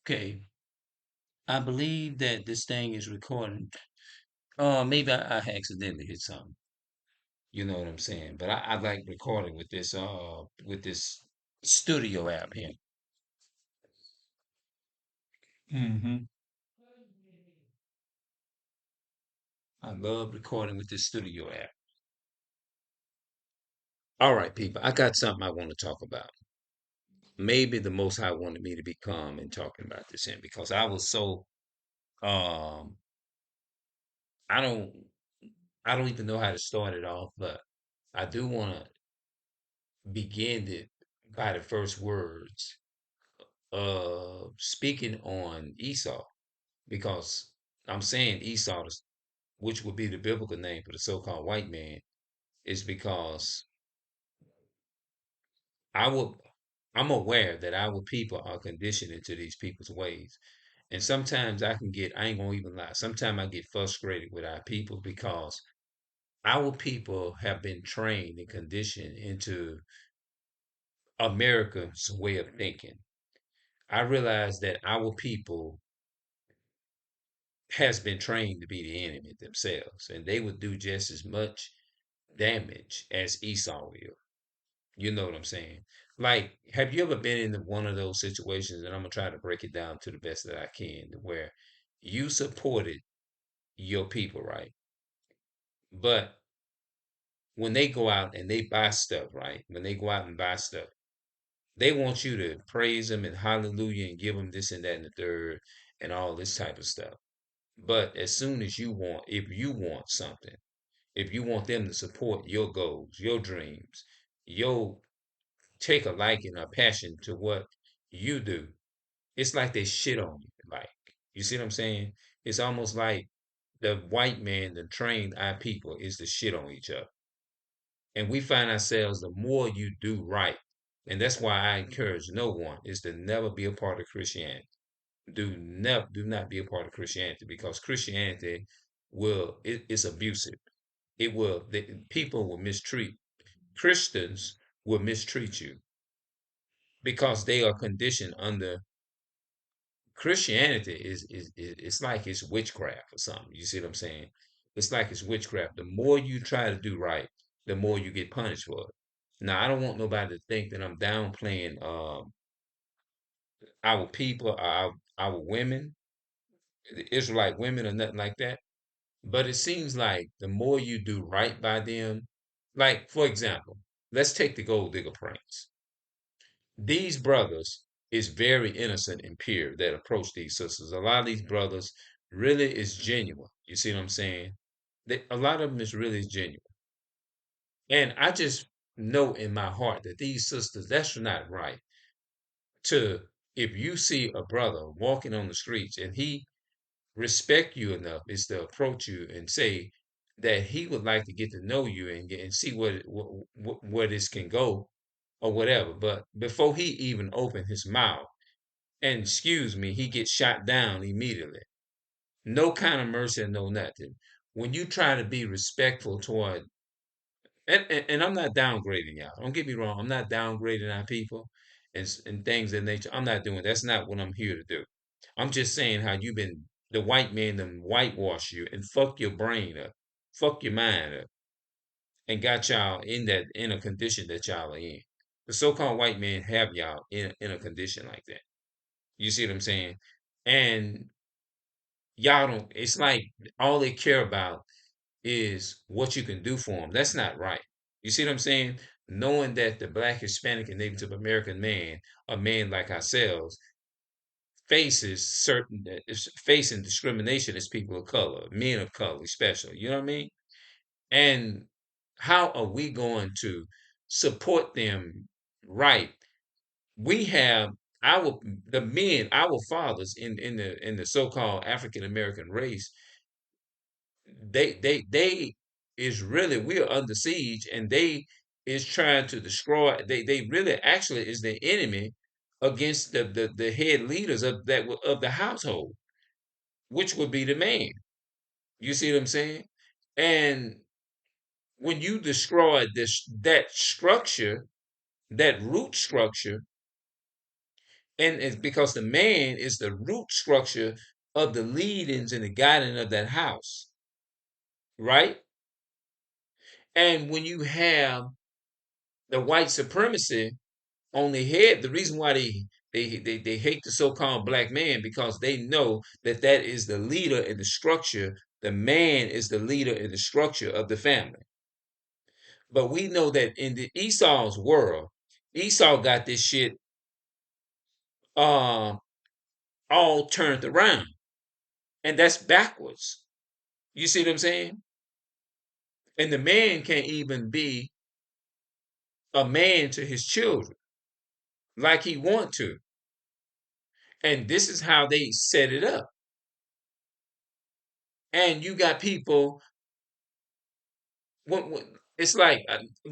Okay, I believe that this thing is recording. Maybe I accidentally hit something. You know what I'm saying? But I like recording with this studio app here. hmm I love recording with this studio app. All right, people, I got something I want to talk about. Maybe the most High wanted me to become in talking about this, and because I was so um, I don't I don't even know how to start it off, but I do want to begin it by the first words speaking on Esau, because I'm saying Esau, which would be the biblical name for the so-called white man, is because I will I'm aware that our people are conditioned into these people's ways. And sometimes I ain't gonna even lie, sometimes I get frustrated with our people because our people have been trained and conditioned into America's way of thinking. I realize that our people has been trained to be the enemy themselves, and they would do just as much damage as Esau will. You know what I'm saying? Like, have you ever been in one of those situations? And I'm gonna try to break it down to the best that I can, where you supported your people, right? But when they go out and they buy stuff, right? When they go out and buy stuff, they want you to praise them and hallelujah and give them this and that and the third and all this type of stuff. But as soon as if you want something, if you want them to support your goals, your dreams, your take a liking or passion to what you do, it's like they shit on you. Like, you see what I'm saying? It's almost like the white man that trained our people is to shit on each other. And we find ourselves the more you do right. And that's why I encourage no one is to never be a part of Christianity. Do not be a part of Christianity, because Christianity it's abusive. People will mistreat Christians will mistreat you because they are conditioned under Christianity is it's like it's witchcraft or something. You see what I'm saying? It's like it's witchcraft. The more you try to do right, the more you get punished for it. Now, I don't want nobody to think that I'm downplaying our people, our women, the Israelite women, or nothing like that. But it seems like the more you do right by them, like for example, let's take the gold digger pranks. These brothers is very innocent and pure that approach these sisters. A lot of these brothers really is genuine. You see what I'm saying? A lot of them is really genuine. And I just know in my heart that these sisters, that's not right. To If you see a brother walking on the streets and he respect you enough is to approach you and say that he would like to get to know you and see where this can go or whatever. But before he even opened his mouth, and excuse me, he gets shot down immediately. No kind of mercy, no nothing. When you try to be respectful toward, and I'm not downgrading y'all. Don't get me wrong. I'm not downgrading our people and things of nature. I'm not doing. That's not what I'm here to do. I'm just saying how you've been the white man them whitewash you and fuck your brain up, fuck your mind up, and got y'all in a condition that y'all are in. The so-called white man have y'all in a condition like that. You see what I'm saying? And y'all don't, it's like all they care about is what you can do for them. That's not right. You see what I'm saying? Knowing that the black, Hispanic, and Native American man, a man like ourselves, is facing discrimination as people of color, men of color, especially. You know what I mean? And how are we going to support them right? We have the men, our fathers in the so-called African American race, they is really we are under siege, and they is trying to destroy. They really actually is the enemy against the head leaders of the household, which would be the man. You see what I'm saying? And when you destroy that structure, that root structure, And it's because the man is the root structure of the leadings and the guiding of that house, right? And when you have the white supremacy on their head, the reason why they hate the so-called black man because they know that that is the leader in the structure. The man is the leader in the structure of the family. But we know that in the Esau's world, Esau got this shit uh, all turned around, and that's backwards. You see what I'm saying? And the man can't even be a man to his children like he want to. And this is how they set it up. And you got people. What it's like?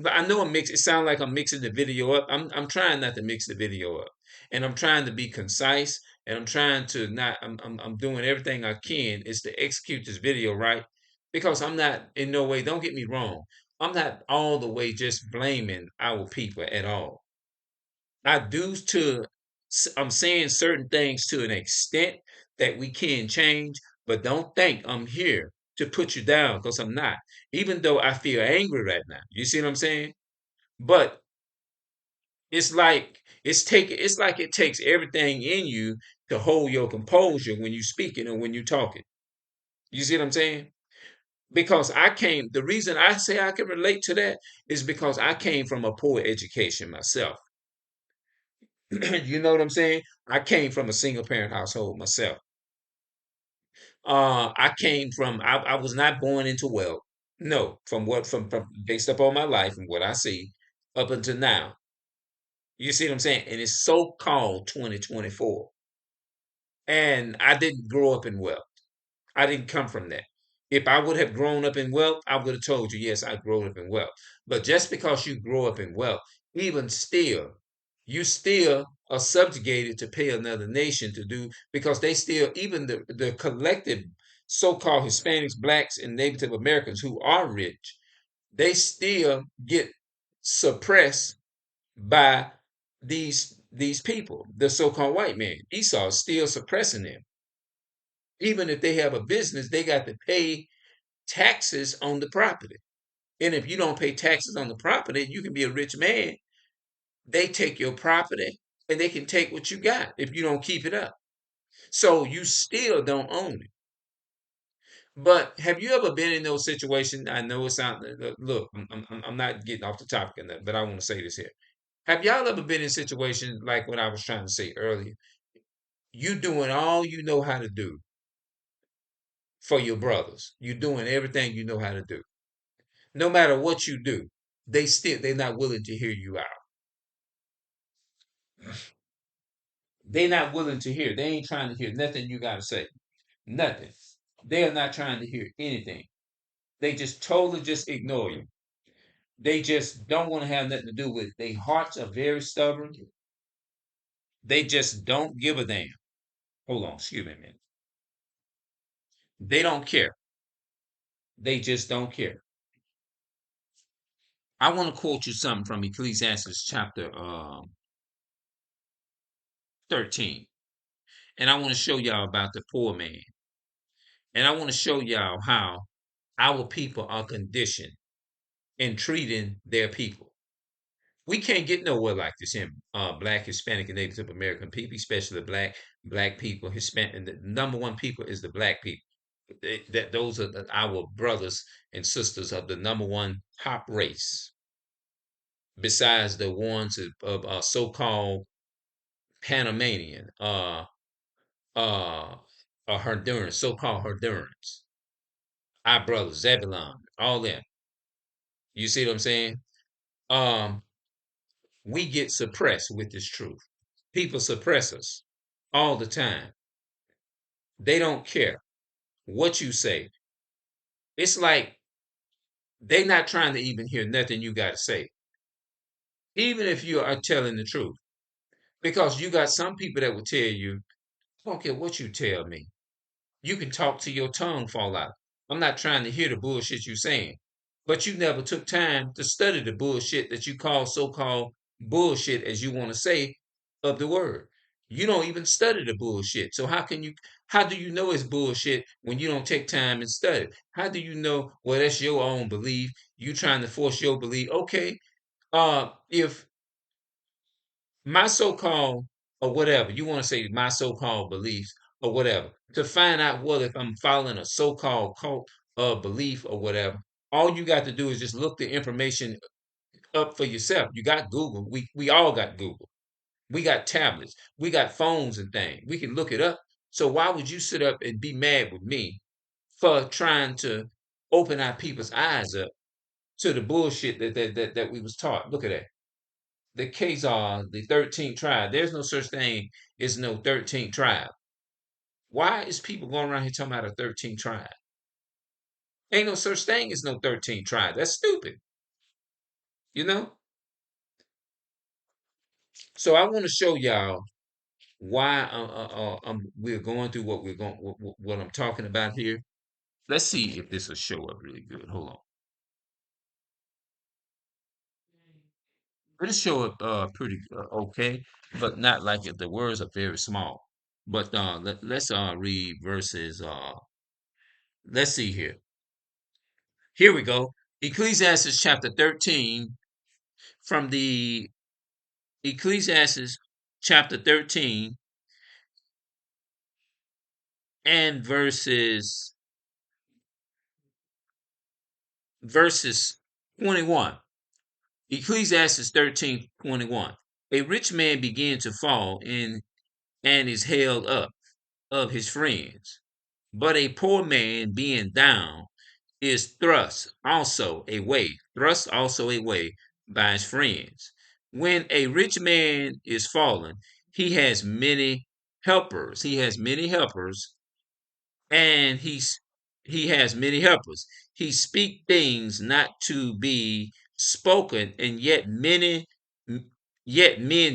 I know I'm mix. It sounds like I'm mixing the video up. I'm trying not to mix the video up, and I'm trying to be concise, and I'm trying to not. I'm doing everything I can is to execute this video right, because I'm not in no way. Don't get me wrong. I'm not all the way just blaming our people at all. I do to I'm saying certain things to an extent that we can change, but don't think I'm here to put you down because I'm not. Even though I feel angry right now. You see what I'm saying? But it's like it takes everything in you to hold your composure when you're speaking or when you're talking. You see what I'm saying? Because the reason I say I can relate to that is because I came from a poor education myself. You know what I'm saying? I came from a single parent household myself. I was not born into wealth. No, from based upon my life and what I see up until now. You see what I'm saying? And it's so-called 2024. And I didn't grow up in wealth. I didn't come from that. If I would have grown up in wealth, I would have told you, yes, I grew up in wealth. But just because you grow up in wealth, even still, you still are subjugated to pay another nation to do because they still, even the collective so-called Hispanics, blacks, and Native Americans who are rich, they still get suppressed by these people, the so-called white man. Esau is still suppressing them. Even if they have a business, they got to pay taxes on the property. And if you don't pay taxes on the property, you can be a rich man. They take your property and they can take what you got if you don't keep it up. So you still don't own it. But have you ever been in those situations? I know it sounds, look, I'm not getting off the topic, of that, but I want to say this here. Have y'all ever been in situations like what I was trying to say earlier? You doing all you know how to do for your brothers. You're doing everything you know how to do. No matter what you do, they're not willing to hear you out. They're not willing to hear. They ain't trying to hear nothing you gotta say. Nothing. They are not trying to hear anything. They just totally just ignore you. They just don't want to have nothing to do with it. Their hearts are very stubborn. They just don't give a damn. Hold on, excuse me a minute. They don't care. They just don't care. I want to quote you something from Ecclesiastes chapter 13. And I want to show y'all about the poor man. And I want to show y'all how our people are conditioned in treating their people. We can't get nowhere like this in black, Hispanic, and Native American people, especially black people, Hispanic, and the number one people is the black people. That those are our brothers and sisters of the number one top race, besides the ones of so-called Panamanian, uh, Hondurans, so-called Hondurans, our brothers, Zebulon, all them. You see what I'm saying? Um, we get suppressed with this truth. People suppress us all the time. They don't care what you say. It's like they're not trying to even hear nothing you got to say, even if you are telling the truth. Because you got some people that will tell you, I don't care what you tell me. You can talk till your tongue fall out. I'm not trying to hear the bullshit you're saying. But you never took time to study the bullshit that you call so-called bullshit, as you want to say, of the word. You don't even study the bullshit. So how do you know it's bullshit when you don't take time and study? How do you know, well, that's your own belief? You trying to force your belief. Okay. If my so-called or whatever, you want to say my so-called beliefs or whatever, to find out whether if I'm following a so-called cult of belief or whatever, all you got to do is just look the information up for yourself. You got Google. We all got Google. We got tablets. We got phones and things. We can look it up. So why would you sit up and be mad with me for trying to open our people's eyes up to the bullshit that we was taught? Look at that. The Khazar, the 13th tribe. There's no such thing as no 13th tribe. Why is people going around here talking about a 13th tribe? Ain't no such thing as no 13th tribe. That's stupid. You know? So I want to show y'all why we're going through what what I'm talking about here. Let's see if this will show up really good. Hold on. It'll show up pretty okay, but not like it. The words are very small. But let's read verses. Let's see here. Here we go. Ecclesiastes chapter 13 from the Ecclesiastes chapter 13 and verses 21. Ecclesiastes 13:21. A rich man began to fall and is held up of his friends, but a poor man being down is thrust also away by his friends. When a rich man is fallen, he has many helpers, and he has many helpers. He speak things not to be spoken, and yet men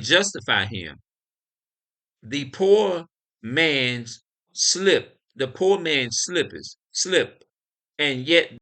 justify him. The poor man's the poor man slip, and yet